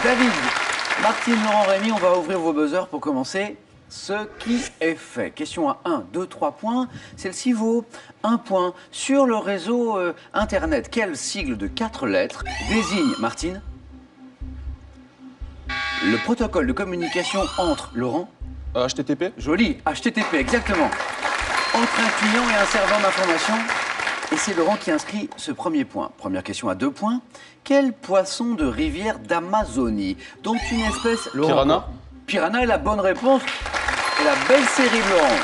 David, Martine, Laurent, Rémi, on va ouvrir vos buzzers pour commencer. Ce qui est fait. Question à 1, 2, 3 points. Celle-ci vaut 1 point. Sur le réseau Internet, quel sigle de 4 lettres désigne, Martine, le protocole de communication entre, Laurent, HTTP. joli, HTTP, exactement, entre un client et un serveur d'information. Et c'est Laurent qui inscrit ce premier point. Première question à 2 points. Quel poisson de rivière d'Amazonie, dont une espèce... Laurent, Piranha. Piranha est la bonne réponse. Et la belle série de Laurent,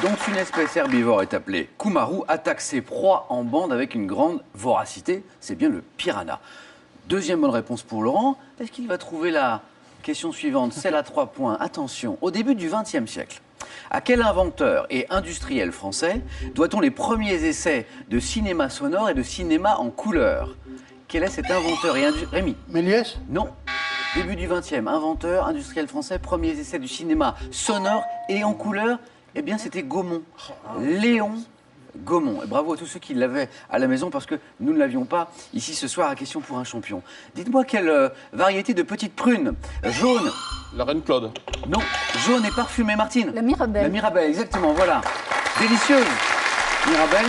dont une espèce herbivore est appelée Kumaru, attaque ses proies en bande avec une grande voracité. C'est bien le piranha. Deuxième bonne réponse pour Laurent. Est-ce qu'il va trouver la question suivante? Celle à 3 points. Attention, au début du XXe siècle, à quel inventeur et industriel français doit-on les premiers essais de cinéma sonore et de cinéma en couleur? Quel est cet inventeur et industriel? Rémi? Méliès? Non. Début du XXe, inventeur, industriel français, premiers essais du cinéma sonore et en couleur, eh bien c'était Gaumont. Léon Gaumont. Et bravo à tous ceux qui l'avaient à la maison parce que nous ne l'avions pas ici ce soir à Question pour un champion. Dites-moi quelle variété de petites prunes jaune. La reine Claude. Non, jaune et parfumée, Martine. La Mirabelle. La Mirabelle, exactement, voilà. Délicieuse. Mirabelle,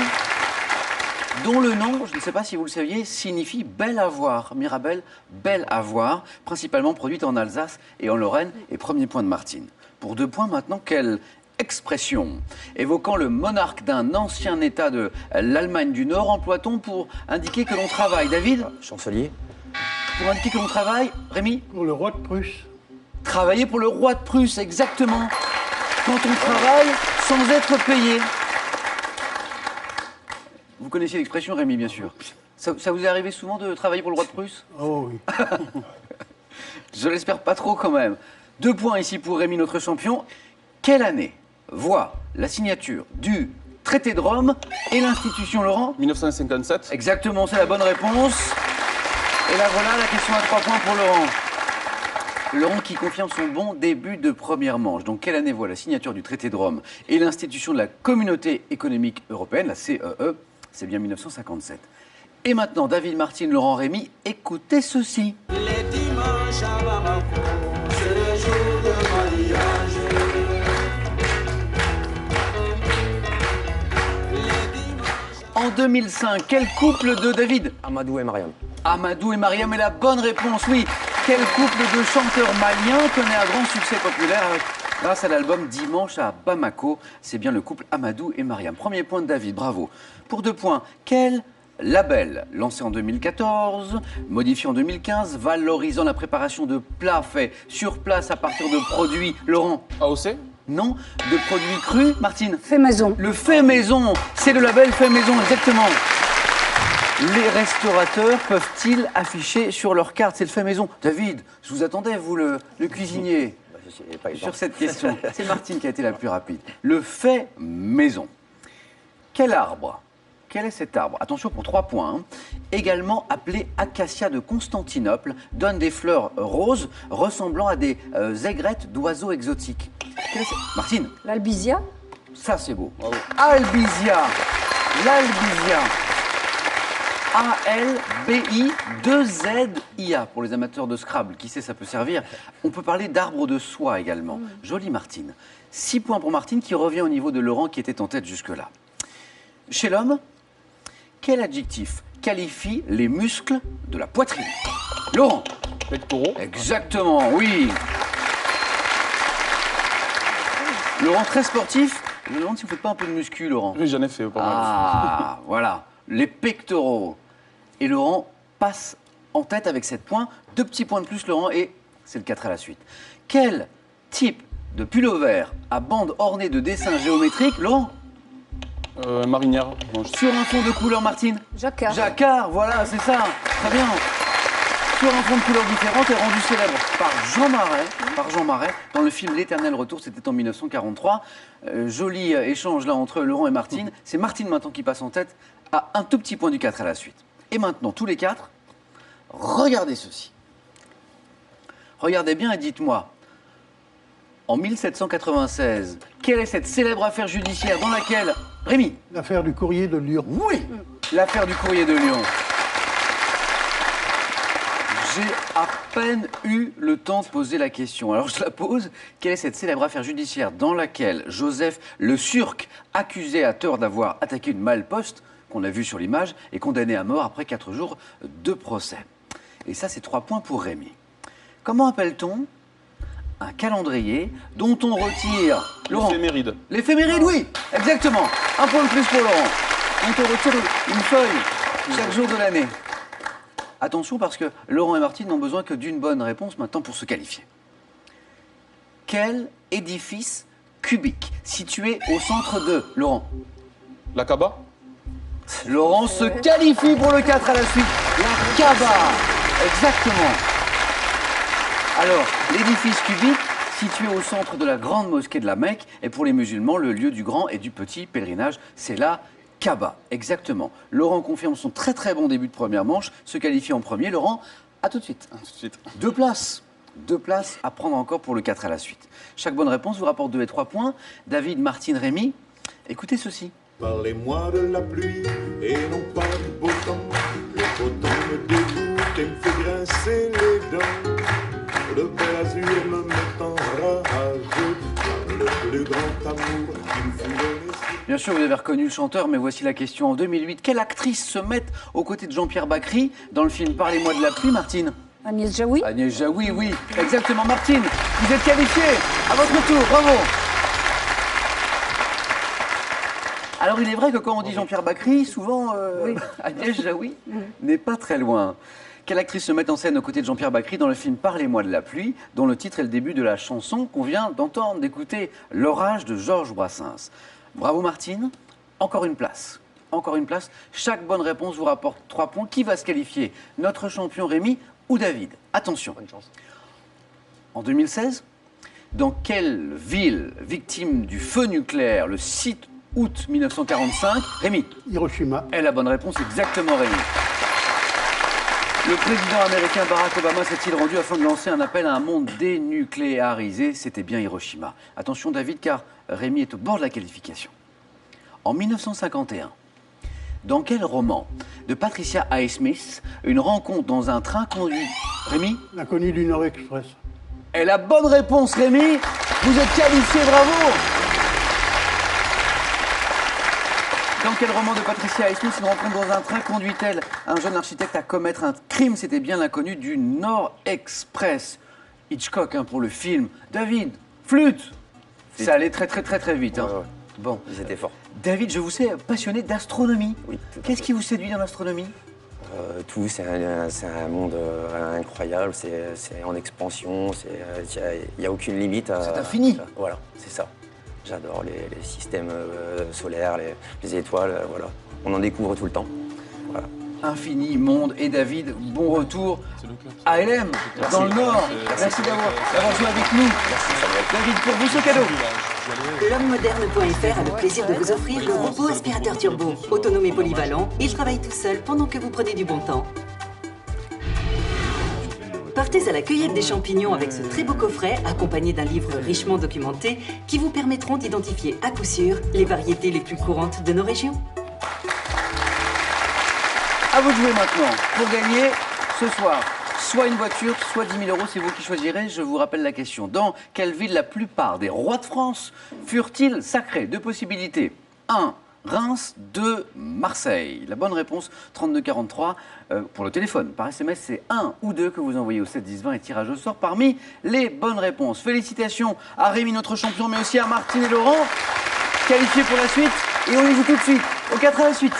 dont le nom, je ne sais pas si vous le saviez, signifie belle à voir. Mirabelle, belle à voir, principalement produite en Alsace et en Lorraine. Et premier point de Martine. Pour 2 points maintenant, quelle expression évoquant le monarque d'un ancien État de l'Allemagne du Nord emploie-t-on pour indiquer que l'on travaille? David? Chancelier. Pour indiquer que l'on travaille? Rémi? Pour le roi de Prusse. Travailler pour le roi de Prusse, exactement. Quand on travaille sans être payé. Vous connaissez l'expression, Rémi, bien sûr. Ça vous est arrivé souvent de travailler pour le roi de Prusse? Oh oui. Je l'espère pas trop quand même. 2 points ici pour Rémi, notre champion. Quelle année voit la signature du traité de Rome et l'institution, Laurent? 1957. Exactement, c'est la bonne réponse. Et là voilà la question à 3 points pour Laurent. Laurent qui confirme son bon début de première manche. Donc quelle année voit la signature du traité de Rome et l'institution de la Communauté économique européenne, la CEE? C'est bien 1957. Et maintenant, David, Martine, Laurent, Rémi, écoutez ceci. Les dimanches à Bamako, c'est le jour de mariage. En 2005, quel couple de David? Amadou et Mariam. Amadou et Mariam est la bonne réponse, oui. Quel couple de chanteurs maliens connaît un grand succès populaire grâce à l'album Dimanche à Bamako? C'est bien le couple Amadou et Mariam. Premier point de David, bravo. Pour 2 points, quel label, lancé en 2014, modifié en 2015, valorisant la préparation de plats faits sur place à partir de produits, Laurent? AOC. Non, de produits crus, Martine? Fait maison. Le fait maison, c'est le label fait maison, exactement. Les restaurateurs peuvent-ils afficher sur leur carte, c'est le fait maison? David, je vous attendais, vous le cuisinier, sur cette question. C'est Martine qui a été la plus rapide. Le fait maison. Quel arbre? Quel est cet arbre? Attention pour 3 points. Hein. Également appelé acacia de Constantinople, donne des fleurs roses ressemblant à des aigrettes d'oiseaux exotiques. Martine? L'Albizia. Ça c'est beau. Bravo. Albizia. L'Albizia. A-L-B-I-2-Z-I-A pour les amateurs de Scrabble. Qui sait, ça peut servir. On peut parler d'arbre de soie également. Jolie Martine. 6 points pour Martine qui revient au niveau de Laurent qui était en tête jusque-là. Chez l'homme, quel adjectif qualifie les muscles de la poitrine? Laurent? Pectoraux. Exactement, oui. Laurent, très sportif. Je me demande si vous ne faites pas un peu de muscu, Laurent. Oui, j'en ai fait pas mal. Ah, voilà. Les pectoraux. Et Laurent passe en tête avec 7 points. 2 petits points de plus, Laurent, et c'est le 4 à la suite. Quel type de pull-over à bande ornée de dessins géométriques, Laurent? Marinière. Non, Sur un fond de couleur, Martine? Jacquard. Jacquard, voilà, c'est ça. Très bien. Sur un fond de couleurs différentes et rendu célèbre par Jean Marais, dans le film L'Éternel Retour, c'était en 1943. Joli échange là entre Laurent et Martine. C'est Martine maintenant qui passe en tête à un tout petit point du 4 à la suite. Et maintenant, tous les 4, regardez ceci. Regardez bien et dites-moi, en 1796, quelle est cette célèbre affaire judiciaire dans laquelle... Rémi? L'affaire du courrier de Lyon. Oui, l'affaire du courrier de Lyon. J'ai à peine eu le temps de poser la question. Alors je la pose. Quelle est cette célèbre affaire judiciaire dans laquelle Joseph Le Surc, accusé à tort d'avoir attaqué une malle-poste, qu'on a vu sur l'image, est condamné à mort après 4 jours de procès? Et ça, c'est 3 points pour Rémi. Comment appelle-t-on un calendrier dont on retire... Laurent. L'éphéméride. L'éphéméride, oui, exactement. Un point de plus pour Laurent. Dont on retire une feuille chaque jour de l'année. Attention parce que Laurent et Martine n'ont besoin que d'une bonne réponse maintenant pour se qualifier. Quel édifice cubique situé au centre de... Laurent. La Kaaba. Laurent se qualifie pour le 4 à la suite. La Kaaba. Exactement. Alors, l'édifice cubique situé au centre de la grande mosquée de la Mecque est pour les musulmans le lieu du grand et du petit pèlerinage. C'est la Kaaba. Exactement. Laurent confirme son très très bon début de première manche, se qualifie en premier. Laurent, à tout de suite. Tout de suite. 2 places. 2 places à prendre encore pour le 4 à la suite. Chaque bonne réponse vous rapporte 2 et 3 points. David, Martine, Rémi, écoutez ceci. Parlez-moi de la pluie et non pas du beau temps. Le beau temps me dégoûte et me fait grincer les dents. Le bel azur me met en rage par le plus grand amour qui me fout le laisser. Bien sûr, vous avez reconnu le chanteur, mais voici la question. En 2008, quelle actrice se met aux côtés de Jean-Pierre Bacry dans le film Parlez-moi de la pluie, Martine? Agnès Jaoui. Agnès Jaoui, oui, exactement. Martine, vous êtes qualifiée. À votre tour, bravo. Alors, il est vrai que quand on dit Jean-Pierre Bacry, souvent, Agnès Jaoui n'est pas très loin. Quelle actrice se met en scène aux côtés de Jean-Pierre Bacry dans le film Parlez-moi de la pluie, dont le titre est le début de la chanson qu'on vient d'entendre, d'écouter, L'orage de Georges Brassens. Bravo Martine, encore une place. Encore une place. Chaque bonne réponse vous rapporte 3 points. Qui va se qualifier? Notre champion Rémi ou David? Attention. Bonne chance. En 2016, dans quelle ville victime du feu nucléaire le 6 août 1945, Rémi? Hiroshima. est la bonne réponse, exactement Rémi. Le président américain Barack Obama s'est-il rendu afin de lancer un appel à un monde dénucléarisé? C'était bien Hiroshima. Attention David, car Rémi est au bord de la qualification. En 1951, dans quel roman de Patricia Highsmith, une rencontre dans un train conduit... Rémi? L'inconnu du Nord Express. Et la bonne réponse, Rémi. Vous êtes qualifié, bravo. Dans quel roman de Patricia Highsmith, une rencontre dans un train conduit-elle un jeune architecte à commettre un crime? C'était bien l'inconnu du Nord Express. Hitchcock, hein, pour le film. David, flûte. Ça allait très vite. Hein. Ouais. Bon. Ils étaient forts. David, je vous sais passionné d'astronomie. Oui, tout à Qu'est-ce fait. qui vous séduit dans l'astronomie? Tout, c'est un monde incroyable, c'est en expansion, il n'y a aucune limite. C'est infini. Voilà, c'est ça. J'adore les systèmes solaires, les étoiles, voilà. On en découvre tout le temps. Voilà. Infini, monde et David, bon retour à LM, dans le Nord. Merci d'avoir joué avec nous. David, pour vous ce cadeau. L'homme-moderne.fr a le plaisir de vous offrir le robot aspirateur turbo. Autonome et polyvalent, il travaille tout seul pendant que vous prenez du bon temps. Partez à la cueillette des champignons avec ce très beau coffret, accompagné d'un livre richement documenté, qui vous permettront d'identifier à coup sûr les variétés les plus courantes de nos régions. À vous de jouer maintenant pour gagner ce soir soit une voiture, soit 10 000 €, c'est vous qui choisirez. Je vous rappelle la question. Dans quelle ville la plupart des rois de France furent-ils sacrés? 2 possibilités. 1. Reims, 2. Marseille. La bonne réponse, 3243. Pour le téléphone, par SMS, c'est 1 ou 2 que vous envoyez au 7 10 20 et tirage au sort parmi les bonnes réponses. Félicitations à Rémi, notre champion, mais aussi à Martine et Laurent, qualifiés pour la suite. Et on y joue tout de suite, au 4 à la suite.